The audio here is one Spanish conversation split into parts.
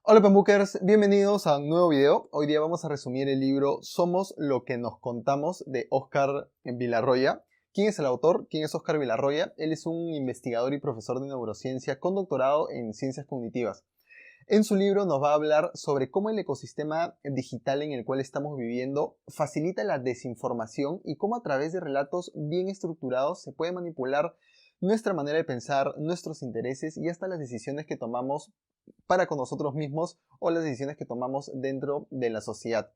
Hola Pambookers, bienvenidos a un nuevo video. Hoy día vamos a resumir el libro Somos lo que nos contamos de Óscar Villarroya. ¿Quién es el autor? ¿Quién es Óscar Villarroya? Él es un investigador y profesor de neurociencia con doctorado en ciencias cognitivas. En su libro nos va a hablar sobre cómo el ecosistema digital en el cual estamos viviendo facilita la desinformación y cómo a través de relatos bien estructurados se puede manipular nuestra manera de pensar, nuestros intereses y hasta las decisiones que tomamos para con nosotros mismos o las decisiones que tomamos dentro de la sociedad.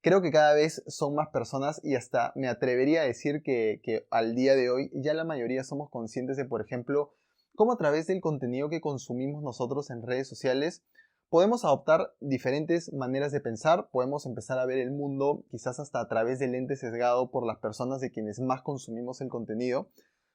Creo que cada vez son más personas y hasta me atrevería a decir que al día de hoy ya la mayoría somos conscientes de, por ejemplo, cómo a través del contenido que consumimos nosotros en redes sociales podemos adoptar diferentes maneras de pensar, podemos empezar a ver el mundo quizás hasta a través del lente sesgado por las personas de quienes más consumimos el contenido.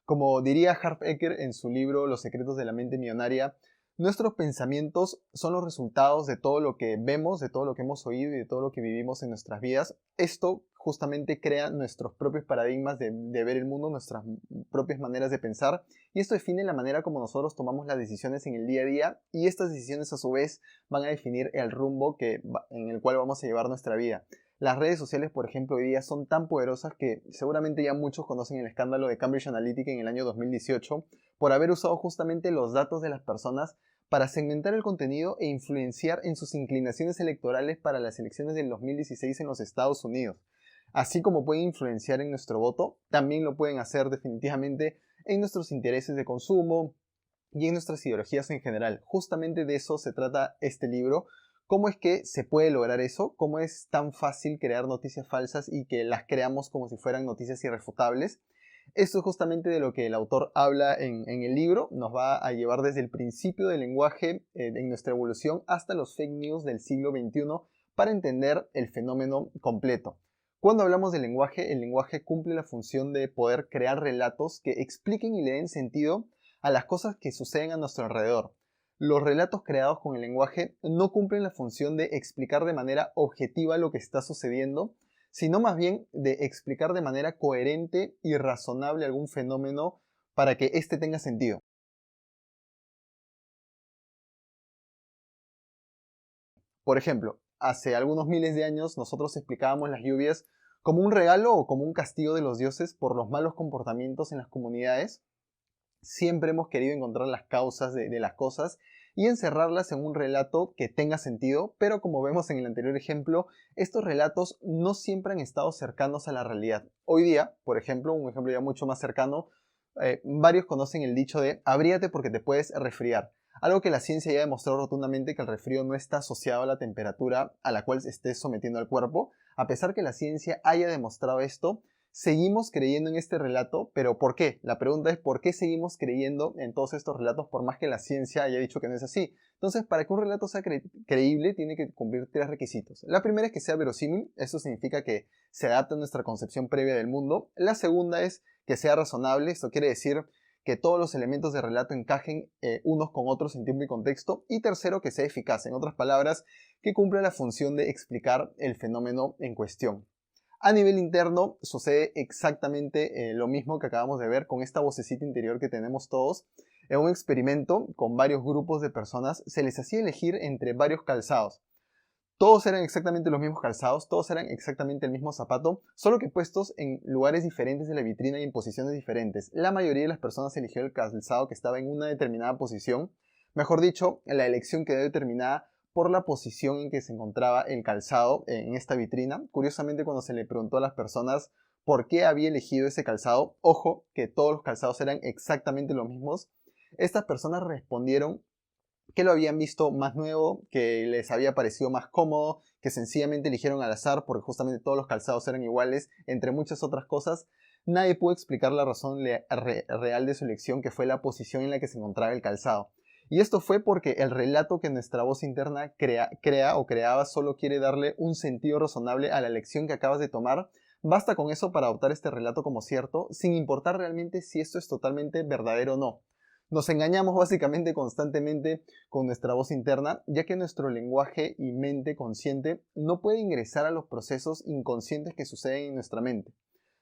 Como diría Harv Eker en su libro Los secretos de la mente millonaria, nuestros pensamientos son los resultados de todo lo que vemos, de todo lo que hemos oído y de todo lo que vivimos en nuestras vidas. Esto justamente crea nuestros propios paradigmas de ver el mundo, nuestras propias maneras de pensar, y esto define la manera como nosotros tomamos las decisiones en el día a día, y estas decisiones a su vez van a definir el rumbo en el cual vamos a llevar nuestra vida. Las redes sociales, por ejemplo, hoy día son tan poderosas que seguramente ya muchos conocen el escándalo de Cambridge Analytica en el año 2018 por haber usado justamente los datos de las personas para segmentar el contenido e influenciar en sus inclinaciones electorales para las elecciones del 2016 en los Estados Unidos. Así como pueden influenciar en nuestro voto, también lo pueden hacer definitivamente en nuestros intereses de consumo y en nuestras ideologías en general. Justamente de eso se trata este libro. ¿Cómo es que se puede lograr eso? ¿Cómo es tan fácil crear noticias falsas y que las creamos como si fueran noticias irrefutables? Esto es justamente de lo que el autor habla en el libro. Nos va a llevar desde el principio del lenguaje en nuestra evolución hasta los fake news del siglo XXI para entender el fenómeno completo. Cuando hablamos del lenguaje, el lenguaje cumple la función de poder crear relatos que expliquen y le den sentido a las cosas que suceden a nuestro alrededor. Los relatos creados con el lenguaje no cumplen la función de explicar de manera objetiva lo que está sucediendo, sino más bien de explicar de manera coherente y razonable algún fenómeno para que éste tenga sentido. Por ejemplo, hace algunos miles de años nosotros explicábamos las lluvias como un regalo o como un castigo de los dioses por los malos comportamientos en las comunidades. Siempre hemos querido encontrar las causas de las cosas y encerrarlas en un relato que tenga sentido, pero como vemos en el anterior ejemplo, estos relatos no siempre han estado cercanos a la realidad. Hoy día, por ejemplo, un ejemplo ya mucho más cercano, varios conocen el dicho de abríate porque te puedes resfriar. Algo que la ciencia ya ha demostrado rotundamente que el resfrío no está asociado a la temperatura a la cual se esté sometiendo al cuerpo. A pesar que la ciencia haya demostrado esto, seguimos creyendo en este relato, pero ¿por qué? La pregunta es ¿por qué seguimos creyendo en todos estos relatos por más que la ciencia haya dicho que no es así? Entonces, para que un relato sea creíble, tiene que cumplir tres requisitos. La primera es que sea verosímil, eso significa que se adapta a nuestra concepción previa del mundo. La segunda es que sea razonable, esto quiere decir que todos los elementos de relato encajen unos con otros en tiempo y contexto. Y tercero, que sea eficaz, en otras palabras, que cumpla la función de explicar el fenómeno en cuestión. A nivel interno sucede exactamente lo mismo que acabamos de ver con esta vocecita interior que tenemos todos. En un experimento con varios grupos de personas se les hacía elegir entre varios calzados. Todos eran exactamente los mismos calzados, todos eran exactamente el mismo zapato, solo que puestos en lugares diferentes de la vitrina y en posiciones diferentes. La mayoría de las personas eligió el calzado que estaba en una determinada posición. Mejor dicho, la elección quedó determinada por la posición en que se encontraba el calzado en esta vitrina. Curiosamente, cuando se le preguntó a las personas por qué había elegido ese calzado, ojo, que todos los calzados eran exactamente los mismos, estas personas respondieron que lo habían visto más nuevo, que les había parecido más cómodo, que sencillamente eligieron al azar porque justamente todos los calzados eran iguales, entre muchas otras cosas. Nadie pudo explicar la razón real de su elección, que fue la posición en la que se encontraba el calzado. Y esto fue porque el relato que nuestra voz interna crea o creaba solo quiere darle un sentido razonable a la elección que acabas de tomar. Basta con eso para adoptar este relato como cierto, sin importar realmente si esto es totalmente verdadero o no. Nos engañamos básicamente constantemente con nuestra voz interna, ya que nuestro lenguaje y mente consciente no puede ingresar a los procesos inconscientes que suceden en nuestra mente.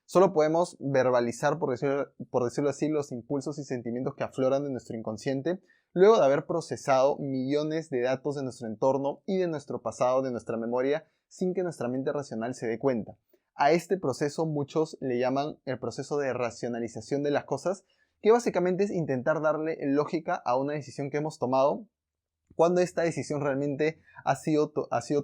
Solo podemos verbalizar, por decirlo así, los impulsos y sentimientos que afloran de nuestro inconsciente, luego de haber procesado millones de datos de nuestro entorno y de nuestro pasado, de nuestra memoria, sin que nuestra mente racional se dé cuenta. A este proceso muchos le llaman el proceso de racionalización de las cosas, que básicamente es intentar darle lógica a una decisión que hemos tomado cuando esta decisión realmente ha sido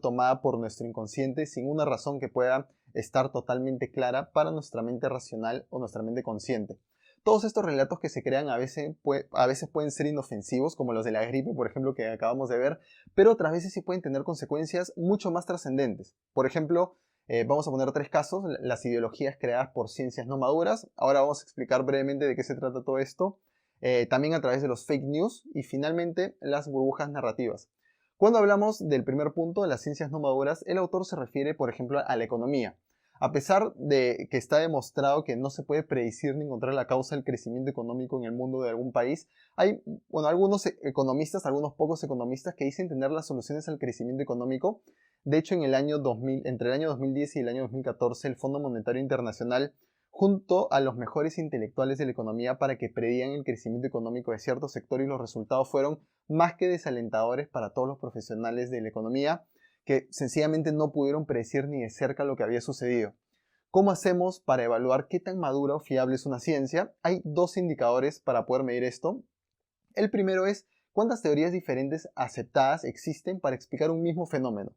tomada por nuestro inconsciente sin una razón que pueda estar totalmente clara para nuestra mente racional o nuestra mente consciente. Todos estos relatos que se crean a veces pueden ser inofensivos, como los de la gripe, por ejemplo, que acabamos de ver, pero otras veces sí pueden tener consecuencias mucho más trascendentes. Por ejemplo, vamos a poner 3 casos: las ideologías creadas por ciencias no maduras. Ahora vamos a explicar brevemente de qué se trata todo esto. También a través de los fake news y finalmente las burbujas narrativas. Cuando hablamos del primer punto, de las ciencias no maduras, el autor se refiere, por ejemplo, a la economía. A pesar de que está demostrado que no se puede predecir ni encontrar la causa del crecimiento económico en el mundo de algún país, hay algunos economistas, algunos pocos economistas que dicen tener las soluciones al crecimiento económico. De hecho, entre el año 2010 y el año 2014, el Fondo Monetario Internacional, junto a los mejores intelectuales de la economía, para que predigan el crecimiento económico de cierto sector, y los resultados fueron más que desalentadores para todos los profesionales de la economía, que sencillamente no pudieron predecir ni de cerca lo que había sucedido. ¿Cómo hacemos para evaluar qué tan madura o fiable es una ciencia? Hay 2 indicadores para poder medir esto. El primero es cuántas teorías diferentes aceptadas existen para explicar un mismo fenómeno.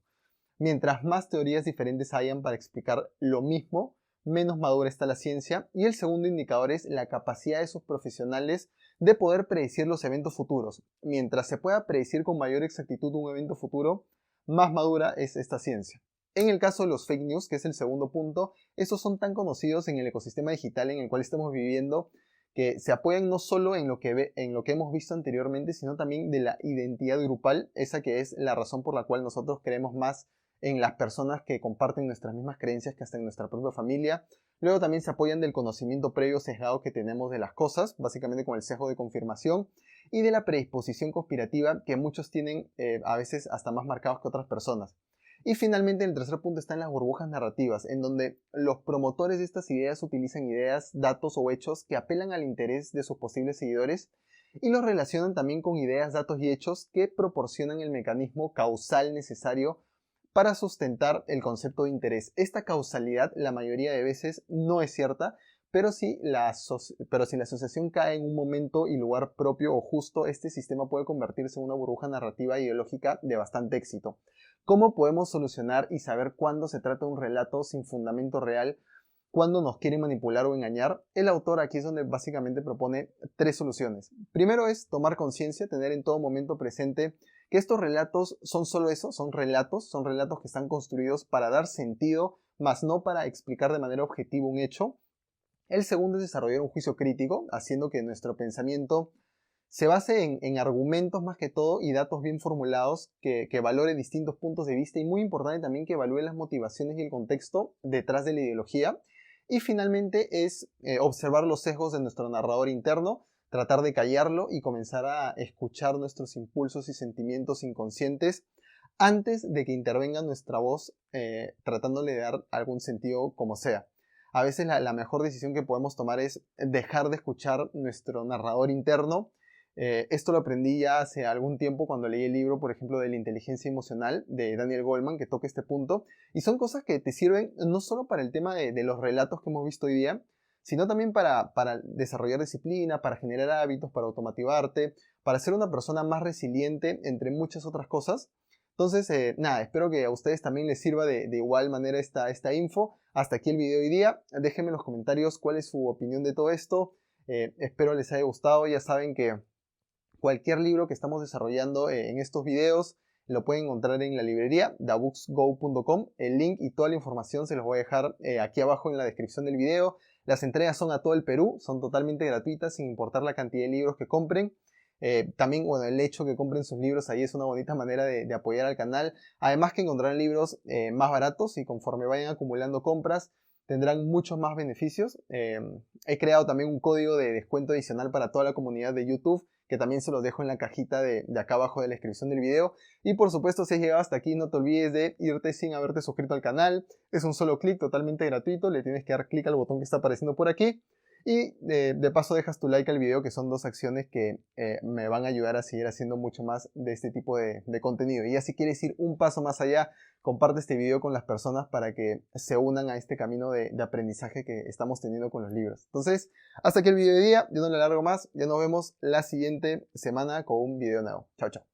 Mientras más teorías diferentes hayan para explicar lo mismo, menos madura está la ciencia. Y el segundo indicador es la capacidad de sus profesionales de poder predecir los eventos futuros. Mientras se pueda predecir con mayor exactitud un evento futuro, más madura es esta ciencia. En el caso de los fake news, que es el segundo punto, estos son tan conocidos en el ecosistema digital en el cual estamos viviendo, que se apoyan no solo en lo que hemos visto anteriormente, sino también de la identidad grupal, esa que es la razón por la cual nosotros creemos más en las personas que comparten nuestras mismas creencias que hasta en nuestra propia familia. Luego también se apoyan del conocimiento previo sesgado que tenemos de las cosas, básicamente con el sesgo de confirmación, y de la predisposición conspirativa que muchos tienen a veces hasta más marcados que otras personas. Y finalmente, el tercer punto está en las burbujas narrativas, en donde los promotores de estas ideas utilizan ideas, datos o hechos que apelan al interés de sus posibles seguidores y los relacionan también con ideas, datos y hechos que proporcionan el mecanismo causal necesario para sustentar el concepto de interés. Esta causalidad la mayoría de veces no es cierta, pero si la asociación cae en un momento y lugar propio o justo, este sistema puede convertirse en una burbuja narrativa ideológica de bastante éxito. ¿Cómo podemos solucionar y saber cuándo se trata de un relato sin fundamento real, cuándo nos quieren manipular o engañar? El autor aquí es donde básicamente propone 3 soluciones. Primero es tomar conciencia, tener en todo momento presente que estos relatos son solo eso, son relatos que están construidos para dar sentido, más no para explicar de manera objetiva un hecho. El segundo es desarrollar un juicio crítico, haciendo que nuestro pensamiento se base en argumentos más que todo y datos bien formulados que valore distintos puntos de vista, y muy importante también que evalúe las motivaciones y el contexto detrás de la ideología. Y finalmente es observar los sesgos de nuestro narrador interno, tratar de callarlo y comenzar a escuchar nuestros impulsos y sentimientos inconscientes antes de que intervenga nuestra voz, tratándole de dar algún sentido como sea. A veces la mejor decisión que podemos tomar es dejar de escuchar nuestro narrador interno. Esto lo aprendí ya hace algún tiempo cuando leí el libro, por ejemplo, de la inteligencia emocional de Daniel Goleman, que toca este punto. Y son cosas que te sirven no solo para el tema de los relatos que hemos visto hoy día, sino también para desarrollar disciplina, para generar hábitos, para automotivarte, para ser una persona más resiliente, entre muchas otras cosas. Entonces, nada, espero que a ustedes también les sirva de igual manera esta info. Hasta aquí el video de hoy día. Déjenme en los comentarios cuál es su opinión de todo esto. Espero les haya gustado. Ya saben que cualquier libro que estamos desarrollando en estos videos lo pueden encontrar en la librería dabooksgo.com. El link y toda la información se los voy a dejar aquí abajo en la descripción del video. Las entregas son a todo el Perú, son totalmente gratuitas sin importar la cantidad de libros que compren. También, bueno, el hecho que compren sus libros ahí es una bonita manera de apoyar al canal. Además que encontrarán libros más baratos, y conforme vayan acumulando compras tendrán muchos más beneficios. He creado también un código de descuento adicional para toda la comunidad de YouTube, que también se los dejo en la cajita de acá abajo de la descripción del video. Y por supuesto, si has llegado hasta aquí, no te olvides de irte sin haberte suscrito al canal. Es un solo clic, totalmente gratuito. Le tienes que dar clic al botón que está apareciendo por aquí. Y de paso dejas tu like al video, que son dos acciones que me van a ayudar a seguir haciendo mucho más de este tipo de contenido. Y ya si quieres ir un paso más allá, comparte este video con las personas para que se unan a este camino de aprendizaje que estamos teniendo con los libros. Entonces, hasta aquí el video de día. Yo no le alargo más. Ya nos vemos la siguiente semana con un video nuevo. Chao, chao.